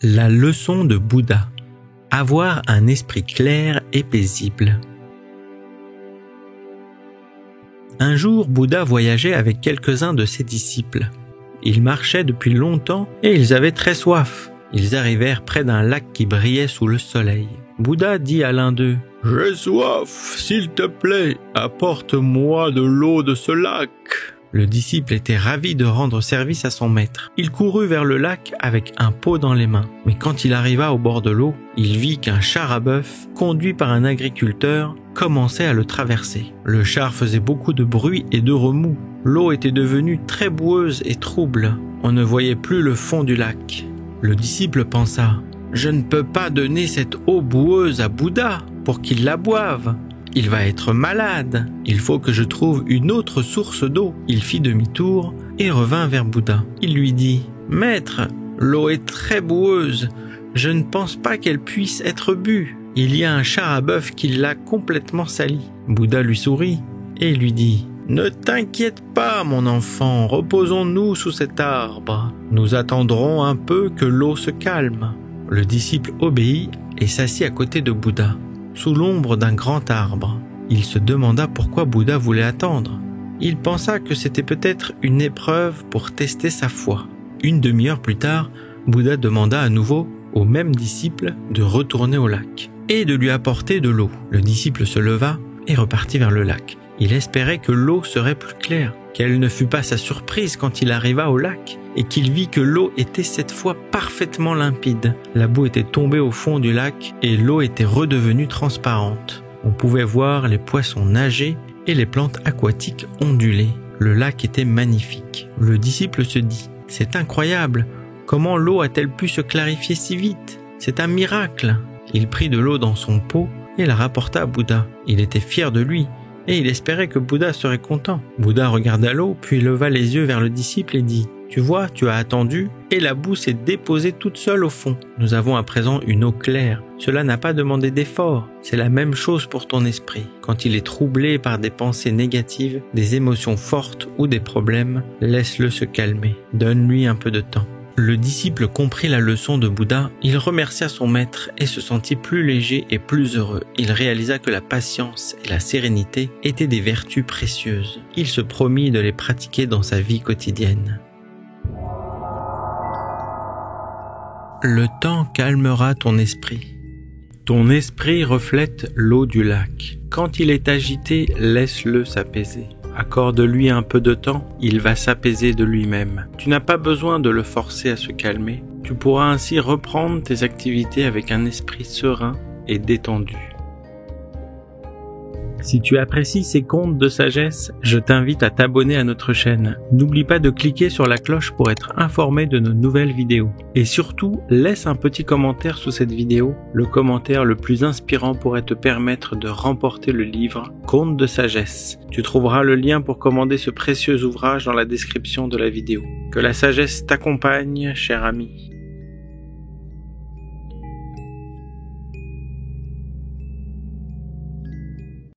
La leçon de Bouddha. Avoir un esprit clair et paisible. Un jour, Bouddha voyageait avec quelques-uns de ses disciples. Ils marchaient depuis longtemps et ils avaient très soif. Ils arrivèrent près d'un lac qui brillait sous le soleil. Bouddha dit à l'un d'eux : « J'ai soif, s'il te plaît, apporte-moi de l'eau de ce lac. » Le disciple était ravi de rendre service à son maître. Il courut vers le lac avec un pot dans les mains. Mais quand il arriva au bord de l'eau, il vit qu'un char à bœuf, conduit par un agriculteur, commençait à le traverser. Le char faisait beaucoup de bruit et de remous. L'eau était devenue très boueuse et trouble. On ne voyait plus le fond du lac. Le disciple pensa : « Je ne peux pas donner cette eau boueuse à Bouddha pour qu'il la boive. Il va être malade. Il faut que je trouve une autre source d'eau. » Il fit demi-tour et revint vers Bouddha. Il lui dit : « Maître, l'eau est très boueuse. Je ne pense pas qu'elle puisse être bue. Il y a un char à bœuf qui l'a complètement salie. » Bouddha lui sourit et lui dit : « Ne t'inquiète pas, mon enfant. Reposons-nous sous cet arbre. Nous attendrons un peu que l'eau se calme. » Le disciple obéit et s'assit à côté de Bouddha, sous l'ombre d'un grand arbre. Il se demanda pourquoi Bouddha voulait attendre. Il pensa que c'était peut-être une épreuve pour tester sa foi. Une demi-heure plus tard, Bouddha demanda à nouveau au même disciple de retourner au lac et de lui apporter de l'eau. Le disciple se leva et repartit vers le lac. Il espérait que l'eau serait plus claire. Quelle ne fut pas sa surprise quand il arriva au lac et qu'il vit que l'eau était cette fois parfaitement limpide. La boue était tombée au fond du lac et l'eau était redevenue transparente. On pouvait voir les poissons nager et les plantes aquatiques onduler. Le lac était magnifique. Le disciple se dit : « C'est incroyable, comment l'eau a-t-elle pu se clarifier si vite ? C'est un miracle !» Il prit de l'eau dans son pot et la rapporta à Bouddha. Il était fier de lui et il espérait que Bouddha serait content. Bouddha regarda l'eau, puis leva les yeux vers le disciple et dit : « Tu vois, tu as attendu, et la boue s'est déposée toute seule au fond. Nous avons à présent une eau claire. Cela n'a pas demandé d'effort. C'est la même chose pour ton esprit. Quand il est troublé par des pensées négatives, des émotions fortes ou des problèmes, laisse-le se calmer. Donne-lui un peu de temps. » Le disciple comprit la leçon de Bouddha, il remercia son maître et se sentit plus léger et plus heureux. Il réalisa que la patience et la sérénité étaient des vertus précieuses. Il se promit de les pratiquer dans sa vie quotidienne. Le temps calmera ton esprit. Ton esprit reflète l'eau du lac. Quand il est agité, laisse-le s'apaiser. Accorde-lui un peu de temps, il va s'apaiser de lui-même. Tu n'as pas besoin de le forcer à se calmer. Tu pourras ainsi reprendre tes activités avec un esprit serein et détendu. Si tu apprécies ces contes de sagesse, je t'invite à t'abonner à notre chaîne. N'oublie pas de cliquer sur la cloche pour être informé de nos nouvelles vidéos. Et surtout, laisse un petit commentaire sous cette vidéo. Le commentaire le plus inspirant pourrait te permettre de remporter le livre Contes de sagesse. Tu trouveras le lien pour commander ce précieux ouvrage dans la description de la vidéo. Que la sagesse t'accompagne, cher ami.